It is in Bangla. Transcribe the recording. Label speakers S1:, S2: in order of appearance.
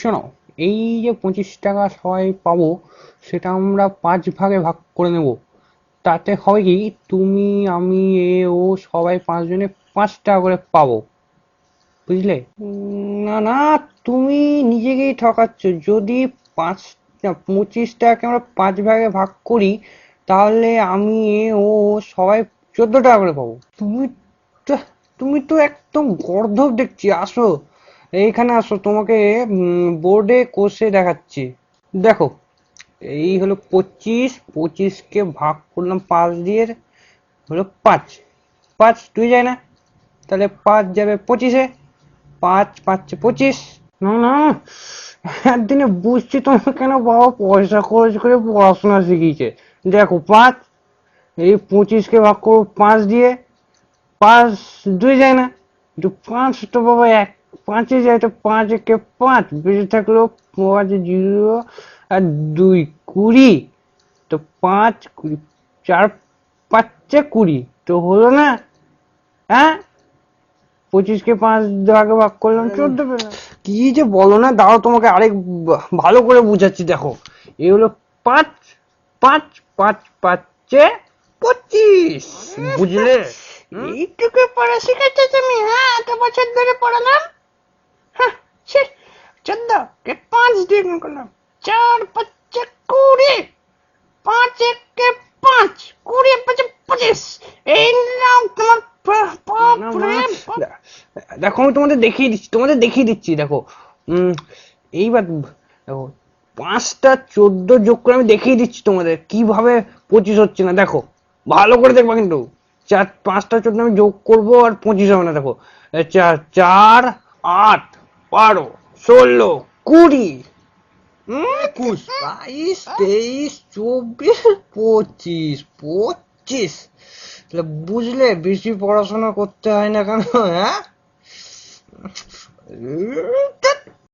S1: শোনো, এই যে 25 টাকা সবাই পাবো, সেটা আমরা 5 ভাগে ভাগ করে নেব। তাতে হবে কি, তুমি আমি এ ও সবাই 5 জনে 5 টাকা করে পাবো, বুঝলে? না না, তুমি নিজেকেই ঠকাচ্ছ। যদি পাঁচ 25 টাকাকে আমরা 5 ভাগে ভাগ করি, তাহলে আমি এ ও সবাই 14 টাকা করে পাবো। তুমি তো একদম গর্ধব দেখছি। আসো, এইখানে আসো, তোমাকে বোর্ডে কষে দেখাচ্ছি। দেখো, এই হলো 25, 25কে ভাগ করলাম 5 দিয়ে, হলো 5। 5 2 যায় না, তাহলে 5 যাবে 25-এ। 5 5 25। না না, একদিনে বুঝছি তোমার কেন বাবা পয়সা খরচ করে পড়াশোনা শিখিয়েছে। দেখো, 5, এই 25কে ভাগ করবো 5 দিয়ে। 5 2 যায় না, কিন্তু 5 তো বাবা 5-এ যায়, তো 5 একে 5, বেঁচে থাকলো 5 0 আর 2 20। তো 5 20, 4 5 20, তো হলো না? হ্যাঁ, 25কে 5 ভাগে ভাগ করলাম, 14 পেলাম। কি যে বলো না, দাঁড়াও তোমাকে আরেক ভালো করে বুঝাচ্ছি। দেখো, এই হলো 5, 5 5 5 25, বুঝলে?
S2: এইটুকু পড়া শিখেছো তুমি? হ্যাঁ, এত বছর ধরে পড়ালাম। হ্যাঁ, ছি। 14 কে 5 দিয়ে গুণ করলাম, 4 5 20, 5 1 কে 5, 20 5 25। এই নাও তোমার
S1: না মা,
S2: বাপরে বাপ।
S1: দেখো আমি তোমাদের দেখিয়ে দিচ্ছি, দেখো। উম এইবার দেখো, 5টা 14 যোগ করে আমি দেখিয়ে দিচ্ছি তোমাদের কিভাবে 25 হচ্ছে না। দেখো, ভালো করে দেখবা কিন্তু। 5টা 14 আমি যোগ করবো আর 25 হবে না। দেখো, 4 4 8 12 16 20 21 22 23 24 25। তাহলে বুঝলে, বেশি পড়াশোনা করতে হয় না কেন, হ্যাঁ?